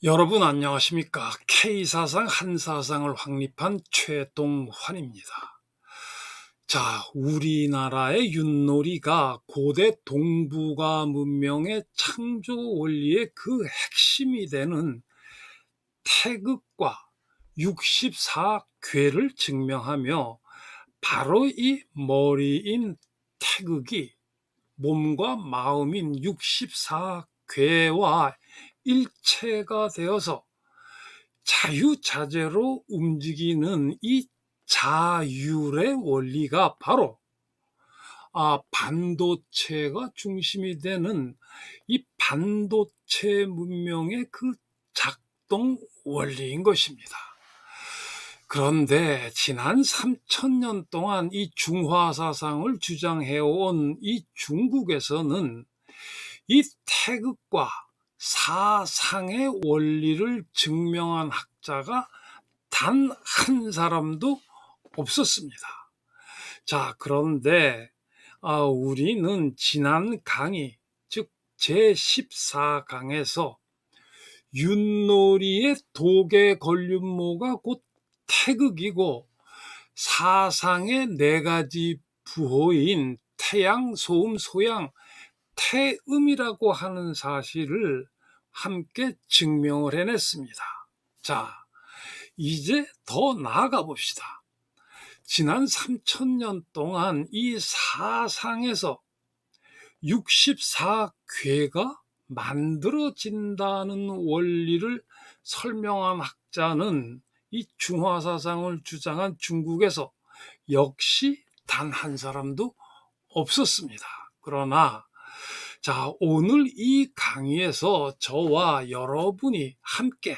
여러분 안녕하십니까? K사상 한사상을 확립한 최동환입니다. 자, 우리나라의 윷놀이가 고대 동북아 문명의 창조 원리의 그 핵심이 되는 태극과 64궤를 증명하며 바로 이 머리인 태극이 몸과 마음인 64궤와 일체가 되어서 자유자재로 움직이는 이 자율의 원리가 바로 반도체가 중심이 되는 이 반도체 문명의 그 작동 원리인 것입니다. 그런데 지난 3000년 동안 이 중화 사상을 주장해온 이 중국에서는 이 태극과 사상의 원리를 증명한 학자가 단 한 사람도 없었습니다. 자, 그런데 우리는 지난 강의, 즉 제14강에서 윷놀이의 독의 걸륜모가 곧 태극이고 사상의 네 가지 부호인 태양, 소음, 소양, 태음이라고 하는 사실을 함께 증명을 해냈습니다. 자, 이제 더 나아가 봅시다. 지난 3000년 동안 이 사상에서 64궤가 만들어진다는 원리를 설명한 학자는 이 중화사상을 주장한 중국에서 역시 단 한 사람도 없었습니다. 그러나 자, 오늘 이 강의에서 저와 여러분이 함께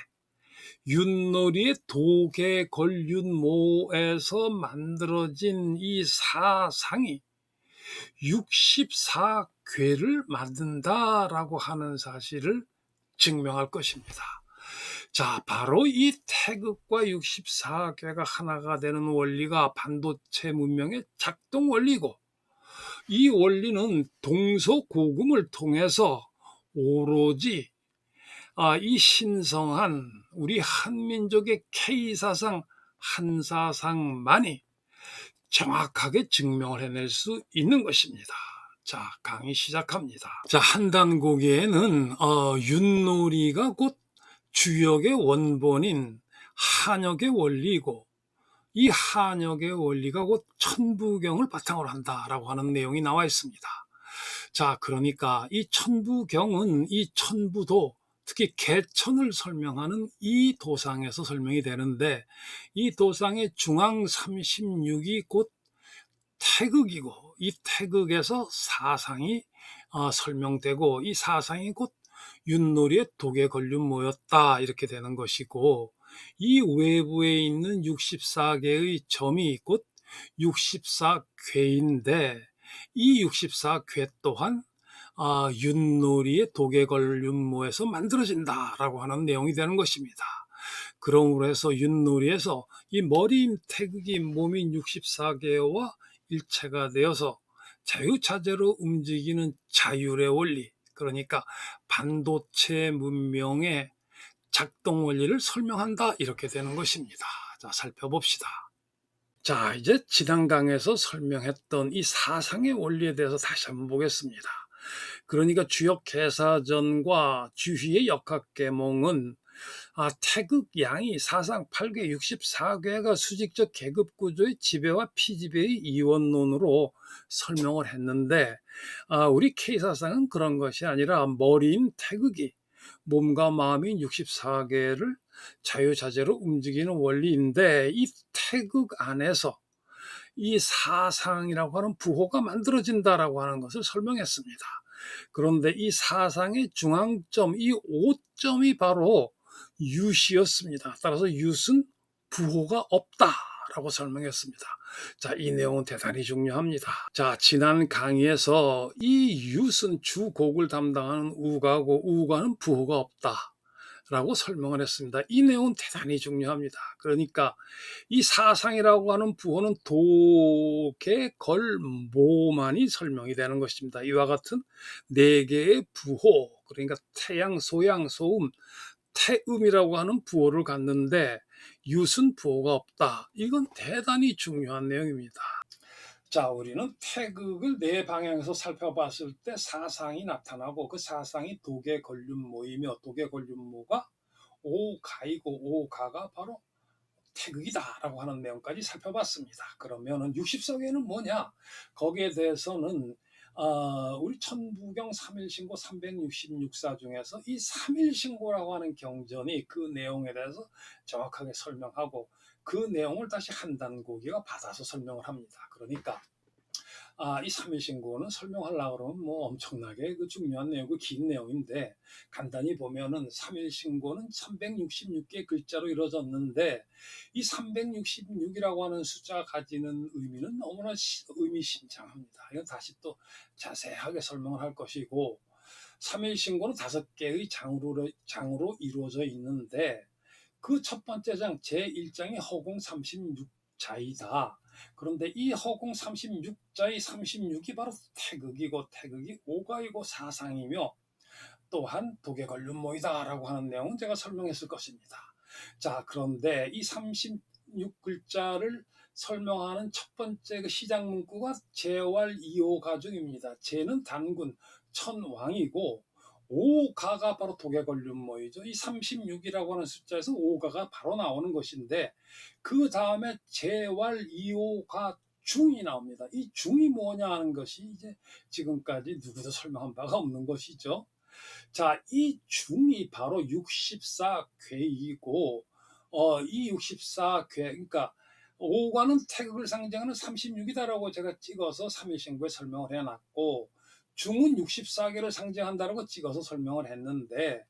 윷놀이의 독의 걸륜모에서 만들어진 이 사상이 64궤를 만든다라고 하는 사실을 증명할 것입니다. 자, 바로 이 태극과 64궤가 하나가 되는 원리가 반도체 문명의 작동 원리고, 이 원리는 동서고금을 통해서 오로지 이 신성한 우리 한민족의 K사상, 한사상만이 정확하게 증명을 해낼 수 있는 것입니다. 자, 강의 시작합니다. 자, 한단고개에는 윷놀이가 곧 주역의 원본인 한역의 원리이고, 이 한역의 원리가 곧 천부경을 바탕으로 한다라고 하는 내용이 나와 있습니다. 자, 그러니까 이 천부경은 이 천부도, 특히 개천을 설명하는 이 도상에서 설명이 되는데, 이 도상의 중앙 36이 곧 태극이고, 이 태극에서 사상이 설명되고, 이 사상이 곧 윷놀이의 독에 걸륜모였다, 이렇게 되는 것이고, 이 외부에 있는 64개의 점이 곧 64궤인데, 이 64궤 또한 윷놀이의 독에 걸륜모에서 만들어진다라고 하는 내용이 되는 것입니다. 그러므로 해서 윷놀이에서 이 머리인 태극이 몸인 64개와 일체가 되어서 자유자재로 움직이는 자율의 원리, 그러니까 반도체 문명의 작동 원리를 설명한다, 이렇게 되는 것입니다. 자, 살펴봅시다. 자, 이제 지난 강에서 설명했던 이 사상의 원리에 대해서 다시 한번 보겠습니다. 그러니까 주역 계사전과 주희의 역학계몽은 태극 양이 사상 8궤 64궤가 수직적 계급 구조의 지배와 피지배의 이원론으로 설명을 했는데, 우리 K사상은 그런 것이 아니라 머리인 태극이 몸과 마음인 64궤를 자유자재로 움직이는 원리인데, 이 태극 안에서 이 사상이라고 하는 부호가 만들어진다라고 하는 것을 설명했습니다. 그런데 이 사상의 중앙점, 이 5점이 바로 윷이었습니다. 따라서 윷은 부호가 없다라고 설명했습니다. 자, 이 내용은 대단히 중요합니다. 자, 지난 강의에서 이 윷은 주곡을 담당하는 우가고, 우가는 부호가 없다 라고 설명을 했습니다. 이 내용은 대단히 중요합니다. 그러니까 이 사상이라고 하는 부호는 독의 걸모만이 설명이 되는 것입니다. 이와 같은 네 개의 부호, 그러니까 태양, 소양, 소음, 태음이라고 하는 부호를 갖는데 윷은 부호가 없다. 이건 대단히 중요한 내용입니다. 자, 우리는 태극을 네 방향에서 살펴봤을 때 사상이 나타나고 그 사상이 도계걸륜모이며 도계걸륜모가 오가이고 오가가 바로 태극이다라고 하는 내용까지 살펴봤습니다. 그러면은 64계는 뭐냐? 거기에 대해서는 우리 천부경 3일신고 366사 중에서 이 3일신고라고 하는 경전이 그 내용에 대해서 정확하게 설명하고 그 내용을 다시 한단고기가 받아서 설명을 합니다. 그러니까 이 3일신고는 설명하려고 그러면 뭐 엄청나게 그 중요한 내용, 그 긴 내용인데 간단히 보면은 3일신고는 366개의 글자로 이루어졌는데 이 366이라고 하는 숫자가 가지는 의미는 너무나 의미심장합니다. 이건 다시 또 자세하게 설명을 할 것이고 3일신고는 5개의 장으로 이루어져 있는데 그 첫 번째 장 제1장이 허공 36자이다. 그런데 이 허공 36자의 36이 바로 태극이고 태극이 오가이고 사상이며 또한 도계걸륜모이다라고 하는 내용은 제가 설명했을 것입니다. 자, 그런데 이 36글자를 설명하는 첫 번째 그 시작 문구가 제왈 이오가중입니다. 제는 단군 천왕이고 오가가 바로 도계걸륜모이죠. 이 36이라고 하는 숫자에서 오가가 바로 나오는 것인데 그 다음에 제왈 이오가 중이 나옵니다. 이 중이 뭐냐 하는 것이 이제 지금까지 누구도 설명한 바가 없는 것이죠. 자, 이 중이 바로 64궤이고 이 64궤 그러니까 오가는 태극을 상징하는 36이다라고 제가 찍어서 3일신고에 설명을 해놨고 중은 64개를 상징한다고 찍어서 설명을 했는데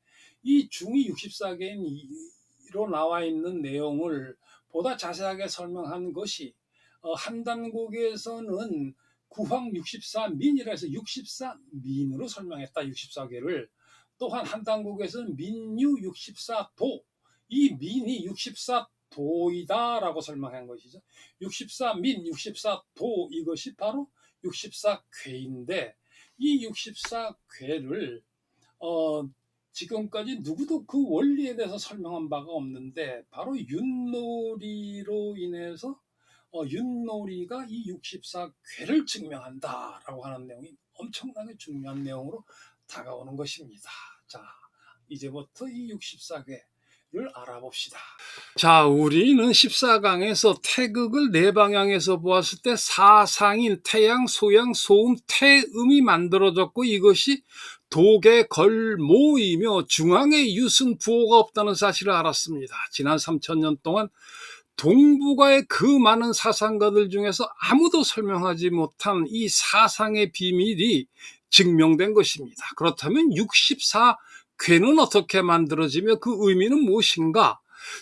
이 중이 64개로 나와 있는 내용을 보다 자세하게 설명한 것이 한단국에서는 구황 64민이라 해서 64민으로 설명했다. 64개를 또한 한단국에서는 민유 64도 이 민이 64도이다라고 설명한 것이죠. 64민 64도 이것이 바로 64궤인데 이 64궤를 지금까지 누구도 그 원리에 대해서 설명한 바가 없는데 바로 윷놀이로 인해서 윷놀이가 이 64궤를 증명한다라고 하는 내용이 엄청나게 중요한 내용으로 다가오는 것입니다. 자, 이제부터 이 64궤를 알아봅시다. 자, 우리는 14강에서 태극을 네 방향에서 보았을 때 사상인 태양, 소양, 소음, 태음이 만들어졌고 이것이 도계걸모이며 중앙에 윷은 부호가 없다는 사실을 알았습니다. 지난 3000년 동안 동북아의 그 많은 사상가들 중에서 아무도 설명하지 못한 이 사상의 비밀이 증명된 것입니다. 그렇다면 64궤는 어떻게 만들어지며 그 의미는 무엇인가?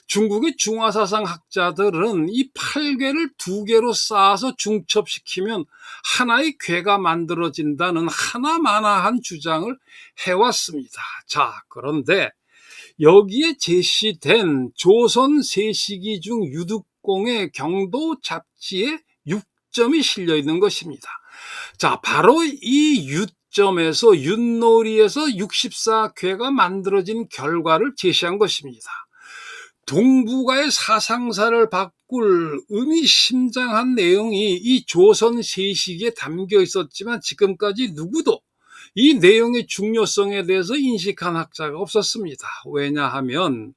중국의 중화사상 학자들은 이 8궤를 2개로 쌓아서 중첩시키면 하나의 궤가 만들어진다는 하나마나한 주장을 해왔습니다. 자, 그런데 여기에 제시된 조선 세시기 중 유득공의 경도 잡지에 6점이 실려 있는 것입니다. 자, 바로 이 유점에서 윷놀이에서 64궤가 만들어진 결과를 제시한 것입니다. 동북아의 사상사를 바꿀 의미심장한 내용이 이 조선 세시기에 담겨 있었지만 지금까지 누구도 이 내용의 중요성에 대해서 인식한 학자가 없었습니다. 왜냐하면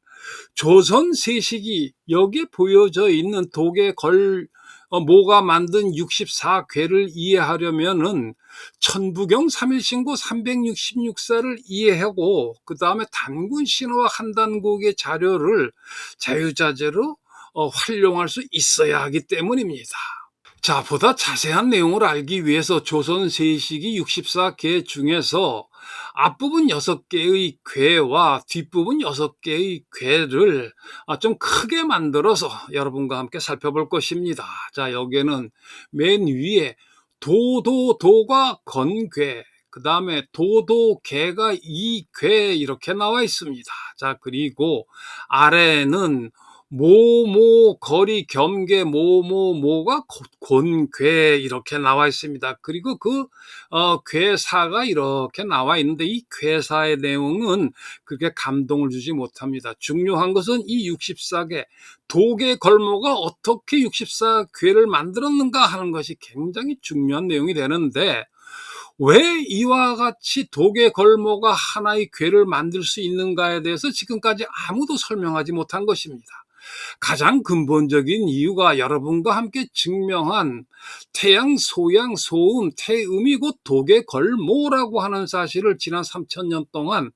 조선 세시기 여기에 보여져 있는 도계걸모가 만든 64궤를 이해하려면은 천부경 3일신고 366사를 이해하고 그 다음에 단군신화와 한단국의 자료를 자유자재로 활용할 수 있어야 하기 때문입니다. 자, 보다 자세한 내용을 알기 위해서 조선 세시기 64궤 중에서 앞부분 6개의 궤와 뒷부분 6개의 궤를 좀 크게 만들어서 여러분과 함께 살펴볼 것입니다. 자, 여기에는 맨 위에 도도도가 건궤, 그 다음에 도도개가 이궤 이렇게 나와 있습니다. 자, 그리고 아래는 모모 거리 겸괴 모모모가 곤괴 이렇게 나와 있습니다. 그리고 그 괴사가 이렇게 나와 있는데 이 괴사의 내용은 그렇게 감동을 주지 못합니다. 중요한 것은 이 64개 독의 걸모가 어떻게 64괴를 만들었는가 하는 것이 굉장히 중요한 내용이 되는데, 왜 이와 같이 독의 걸모가 하나의 괴를 만들 수 있는가에 대해서 지금까지 아무도 설명하지 못한 것입니다. 가장 근본적인 이유가 여러분과 함께 증명한 태양, 소양, 소음, 태음이 곧 독의 걸모라고 하는 사실을 지난 3000년 동안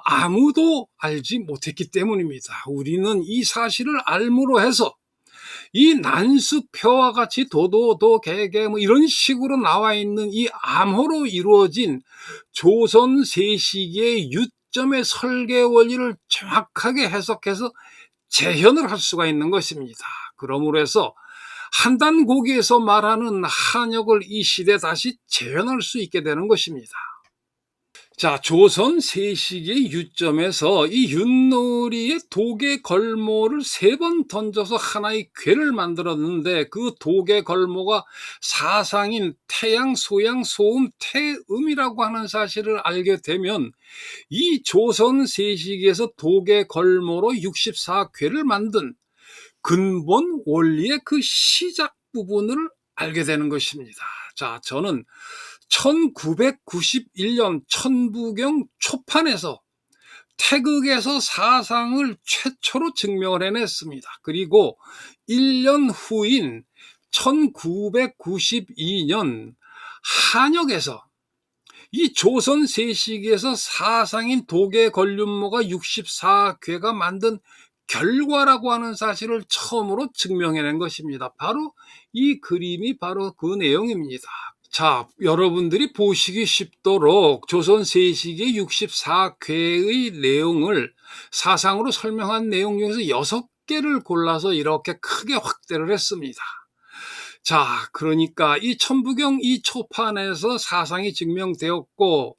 아무도 알지 못했기 때문입니다. 우리는 이 사실을 알므로 해서 이 난수표와 같이 도도도 개개 뭐 이런 식으로 나와 있는 이 암호로 이루어진 조선 세시기의 유점의 설계 원리를 정확하게 해석해서 재현을 할 수가 있는 것입니다. 그러므로 해서 한단고기에서 말하는 한역을 이 시대에 다시 재현할 수 있게 되는 것입니다. 자, 조선 세시기의 유점에서 이 윷놀이의 독의 걸모를 3번 던져서 하나의 괴를 만들었는데, 그 독의 걸모가 사상인 태양, 소양, 소음, 태음이라고 하는 사실을 알게 되면 이 조선 세시기에서 독의 걸모로 64괴를 만든 근본 원리의 그 시작 부분을 알게 되는 것입니다. 자, 저는 1991년 천부경 초판에서 태극에서 사상을 최초로 증명을 해냈습니다. 그리고 1년 후인 1992년 한역에서 이 조선 세시기에서 사상인 독의 걸륜모가 64괴가 만든 결과라고 하는 사실을 처음으로 증명해낸 것입니다. 바로 이 그림이 바로 그 내용입니다. 자, 여러분들이 보시기 쉽도록 조선 세시기 64괴의 내용을 사상으로 설명한 내용 중에서 6개를 골라서 이렇게 크게 확대를 했습니다. 자, 그러니까 이 천부경 이 초판에서 사상이 증명되었고,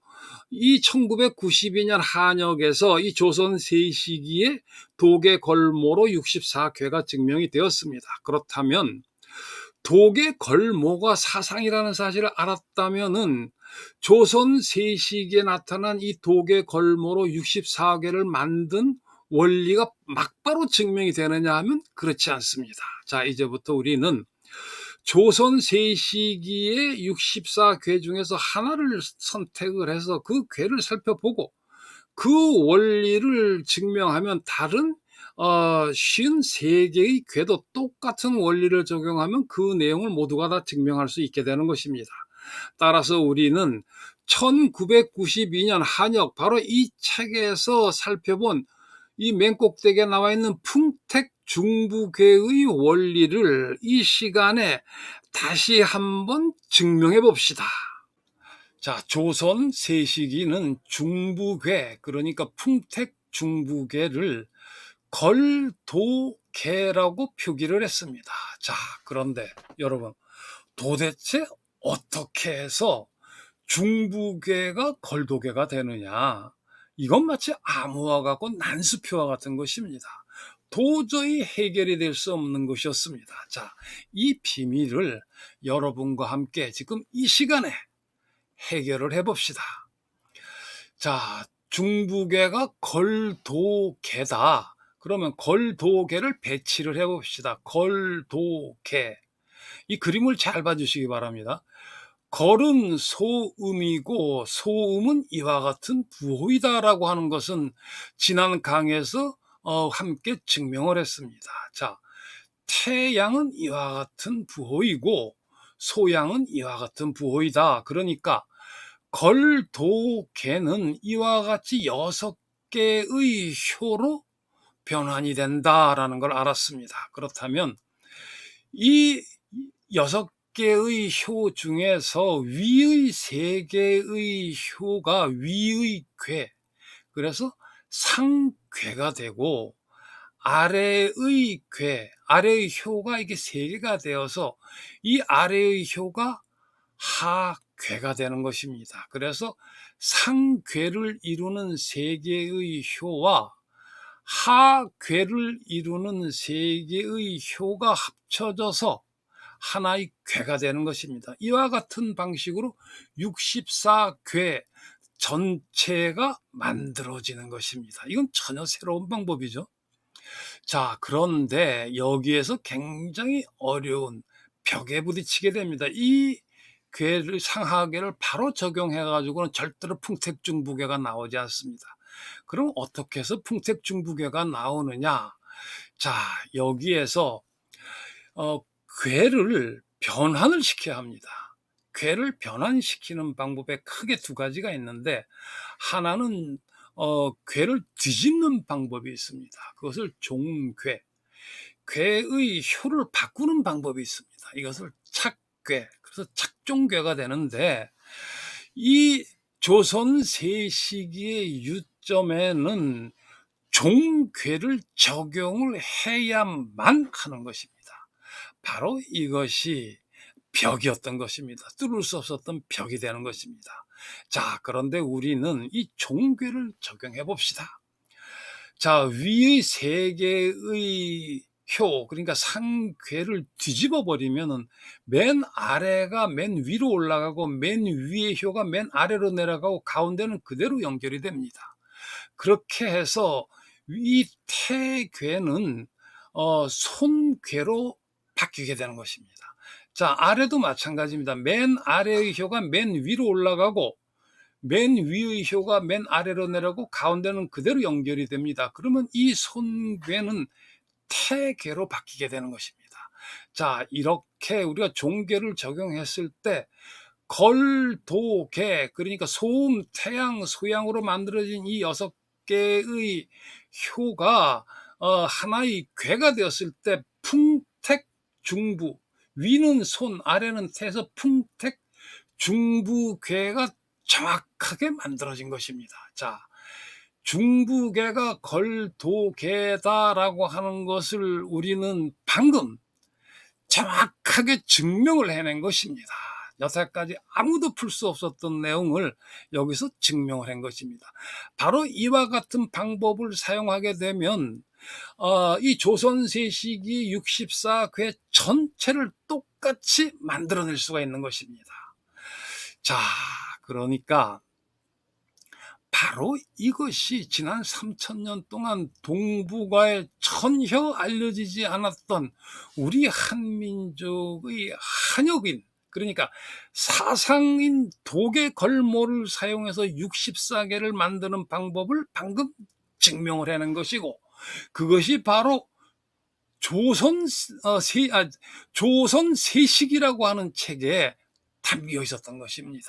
이 1992년 한역에서 이 조선 세시기의 독의 걸모로 64괴가 증명이 되었습니다. 그렇다면 독의 걸모가 사상이라는 사실을 알았다면은 조선 세시기에 나타난 이 독의 걸모로 64괴를 만든 원리가 막바로 증명이 되느냐 하면 그렇지 않습니다. 자, 이제부터 우리는 조선 세시기의 64괴 중에서 하나를 선택을 해서 그 괴를 살펴보고 그 원리를 증명하면 다른 53개의 궤도 똑같은 원리를 적용하면 그 내용을 모두가 다 증명할 수 있게 되는 것입니다. 따라서 우리는 1992년 한역, 바로 이 책에서 살펴본 이 맨 꼭대기에 나와 있는 풍택 중부궤의 원리를 이 시간에 다시 한번 증명해 봅시다. 자, 조선 세시기는 중부궤, 그러니까 풍택 중부궤를 걸도궤라고 표기를 했습니다. 자, 그런데 여러분, 도대체 어떻게 해서 중부궤가 걸도궤가 되느냐? 이건 마치 암호와 같고 난수표와 같은 것입니다. 도저히 해결이 될 수 없는 것이었습니다. 자, 이 비밀을 여러분과 함께 지금 이 시간에 해결을 해봅시다. 자, 중부궤가 걸도궤다. 그러면 걸도궤를 배치를 해봅시다. 걸도궤. 이 그림을 잘 봐주시기 바랍니다. 걸은 소음이고 소음은 이와 같은 부호이다라고 하는 것은 지난 강에서 함께 증명을 했습니다. 자, 태양은 이와 같은 부호이고 소양은 이와 같은 부호이다. 그러니까 걸도개는 이와 같이 6개의 효로 변환이 된다라는 걸 알았습니다. 그렇다면 이 6개의 효 중에서 위의 3개의 효가 위의 궤, 그래서 상궤가 되고 아래의 궤, 아래의 효가 이게 3개가 되어서 이 아래의 효가 하궤가 되는 것입니다. 그래서 상궤를 이루는 3개의 효와 하괴를 이루는 세 개의 효가 합쳐져서 하나의 괴가 되는 것입니다. 이와 같은 방식으로 64괴 전체가 만들어지는 것입니다. 이건 전혀 새로운 방법이죠. 자, 그런데 여기에서 굉장히 어려운 벽에 부딪히게 됩니다. 이 괴를, 상하괴를 바로 적용해 가지고는 절대로 풍택중부괴가 나오지 않습니다. 그럼 어떻게 해서 풍택중부괴가 나오느냐? 자, 여기에서 어 괴를 변환을 시켜야 합니다. 괴를 변환시키는 방법에 크게 두 가지가 있는데, 하나는 괴를 뒤집는 방법이 있습니다. 그것을 종괴, 괴의 효를 바꾸는 방법이 있습니다. 이것을 착괴, 그래서 착종괴가 되는데, 이 조선 세시기의 유점에는 종괴를 적용을 해야만 하는 것입니다. 바로 이것이 벽이었던 것입니다. 뚫을 수 없었던 벽이 되는 것입니다. 자, 그런데 우리는 이 종괴를 적용해 봅시다. 자, 위의 세 개의 효, 그러니까 상괴를 뒤집어 버리면은 맨 아래가 맨 위로 올라가고 맨 위의 효가 맨 아래로 내려가고 가운데는 그대로 연결이 됩니다. 그렇게 해서 이 태괴는 손괴로 바뀌게 되는 것입니다. 자, 아래도 마찬가지입니다. 맨 아래의 효가 맨 위로 올라가고 맨 위의 효가 맨 아래로 내려가고 가운데는 그대로 연결이 됩니다. 그러면 이 손괴는 태괴로 바뀌게 되는 것입니다. 자, 이렇게 우리가 종괴를 적용했을 때 걸도개, 그러니까 소음, 태양, 소양으로 만들어진 이 6개의 효가 하나의 괴가 되었을 때 풍택중부, 위는 손, 아래는 태에서 풍택중부괴가 정확하게 만들어진 것입니다. 자, 중부괴가 걸도괴다라고 하는 것을 우리는 방금 정확하게 증명을 해낸 것입니다. 여태까지 아무도 풀 수 없었던 내용을 여기서 증명을 한 것입니다. 바로 이와 같은 방법을 사용하게 되면 이 조선세시기 64괴 전체를 똑같이 만들어낼 수가 있는 것입니다. 자, 그러니까 바로 이것이 지난 3000년 동안 동북아에 전혀 알려지지 않았던 우리 한민족의 한역인, 그러니까 사상인 독의 걸모를 사용해서 64개를 만드는 방법을 방금 증명을 해낸 것이고, 그것이 바로 조선 세식이라고 하는 책에 담겨 있었던 것입니다.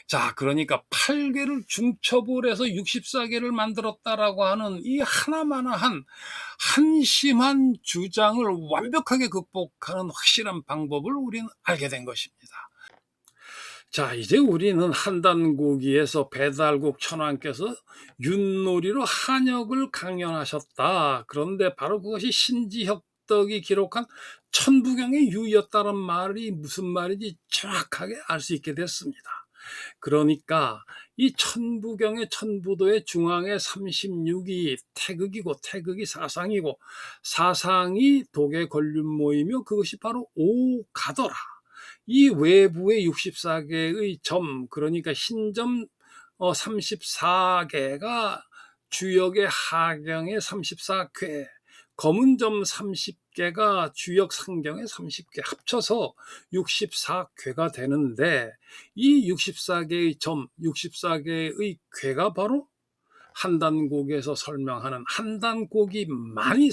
자, 그러니까 8개를 중첩을 해서 64개를 만들었다라고 하는 이 하나마나한 한심한 주장을 완벽하게 극복하는 확실한 방법을 우리는 알게 된 것입니다. 자, 이제 우리는 한단고기에서 배달국 천왕께서 윷놀이로 한역을 강연하셨다. 그런데 바로 그것이 신지혁덕이 기록한 천부경의 유였다는 말이 무슨 말인지 정확하게 알 수 있게 됐습니다. 그러니까 이 천부경의 천부도의 중앙에 36이 태극이고, 태극이 사상이고, 사상이 독의 권륜 모이며 그것이 바로 오가더라. 이 외부의 64개의 점, 그러니까 흰점 34개가 주역의 하경의 34괴, 검은 점 30개가 주역 상경의 30개 합쳐서 64괴가 되는데, 이 64개의 점, 64개의 괴가 바로 한단곡에서 설명하는, 한단곡이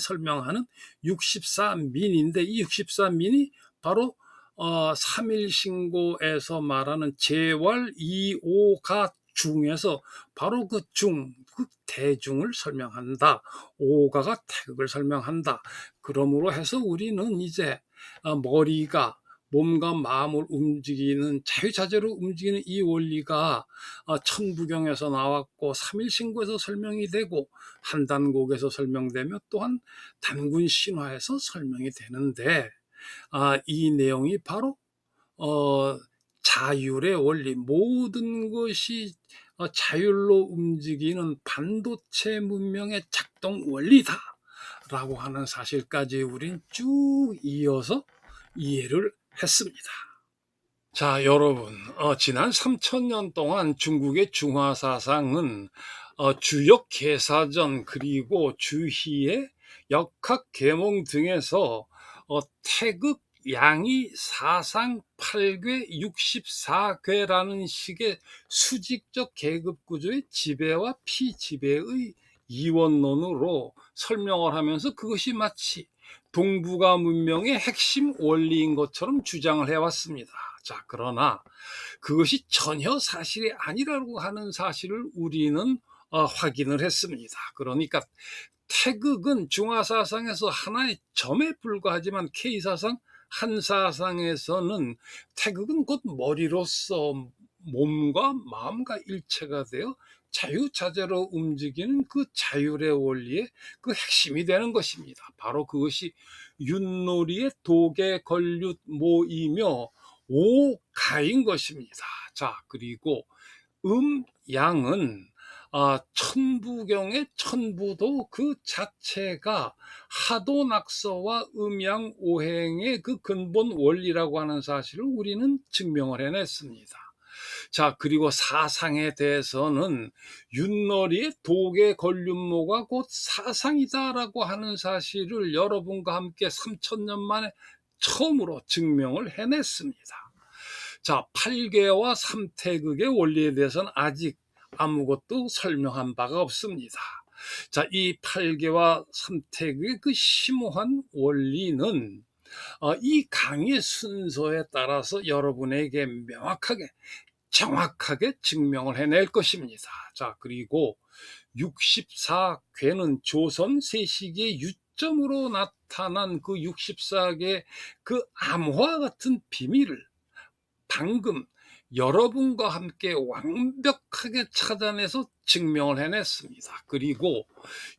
설명하는 64민인데, 이 64민이 바로 3일신고에서 말하는 제월 2오가 중에서 바로 그 대중을 설명한다. 오가가 태극을 설명한다. 그러므로 해서 우리는 이제 머리가 몸과 마음을 움직이는, 자유자재로 움직이는 이 원리가 천부경에서 나왔고, 삼일신고에서 설명이 되고, 한단곡에서 설명되며 또한 단군신화에서 설명이 되는데, 이 내용이 바로 자율의 원리, 모든 것이 자율로 움직이는 반도체 문명의 작동 원리다라고 하는 사실까지 우린 쭉 이어서 이해를 했습니다. 자, 여러분, 지난 3000년 동안 중국의 중화 사상은 주역 계사전 그리고 주희의 역학 계몽 등에서 태극 양이 사상 8궤 64궤라는 식의 수직적 계급 구조의 지배와 피지배의 이원론으로 설명을 하면서 그것이 마치 동북아 문명의 핵심 원리인 것처럼 주장을 해왔습니다. 자, 그러나 그것이 전혀 사실이 아니라고 하는 사실을 우리는 확인을 했습니다. 그러니까 태극은 중화사상에서 하나의 점에 불과하지만 K사상, 한사상에서는 태극은 곧 머리로서 몸과 마음과 일체가 되어 자유자재로 움직이는 그 자율의 원리의 그 핵심이 되는 것입니다. 바로 그것이 윷놀이의 독의 걸윷 모이며 오가인 것입니다. 자, 그리고 양은 천부경의 천부도 그 자체가 하도낙서와 음양오행의 그 근본 원리라고 하는 사실을 우리는 증명을 해냈습니다. 자, 그리고 사상에 대해서는 윷놀이의 독의 걸륜모가 곧 사상이다라고 하는 사실을 여러분과 함께 3000년 만에 처음으로 증명을 해냈습니다. 자, 8궤와 3태극의 원리에 대해서는 아직 아무것도 설명한 바가 없습니다. 자, 이 8궤와 3태극의 그 심오한 원리는 이 강의 순서에 따라서 여러분에게 명확하게 정확하게 증명을 해낼 것입니다. 자, 그리고 64궤는 조선 세시기의 유점으로 나타난 그 64궤의 그 암호와 같은 비밀을 방금 여러분과 함께 완벽하게 찾아내서 증명을 해냈습니다. 그리고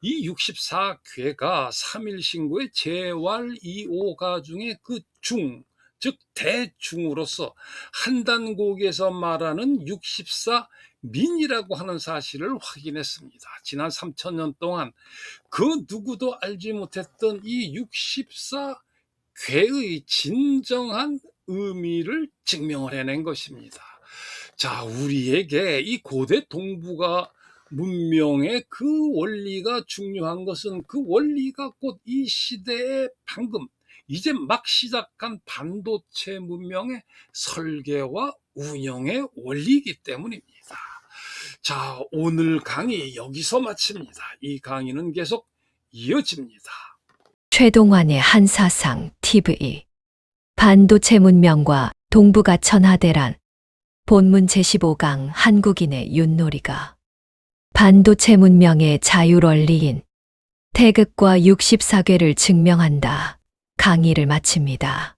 이 64궤가 3일신고의 제왈 2오가 중에 그 중, 즉 대중으로서 한단곡에서 말하는 64민이라고 하는 사실을 확인했습니다. 지난 3000년 동안 그 누구도 알지 못했던 이 64궤의 진정한 의미를 증명을 해낸 것입니다. 자, 우리에게 이 고대 동북아 문명의 그 원리가 중요한 것은 그 원리가 곧 이 시대의 방금 이제 막 시작한 반도체 문명의 설계와 운영의 원리이기 때문입니다. 자, 오늘 강의 여기서 마칩니다. 이 강의는 계속 이어집니다. 최동환의 한사상 TV 반도체 문명과 동북아 천하대란 본문 제15강 한국인의 윷놀이가 반도체 문명의 자율원리인 태극과 64궤를 증명한다. 강의를 마칩니다.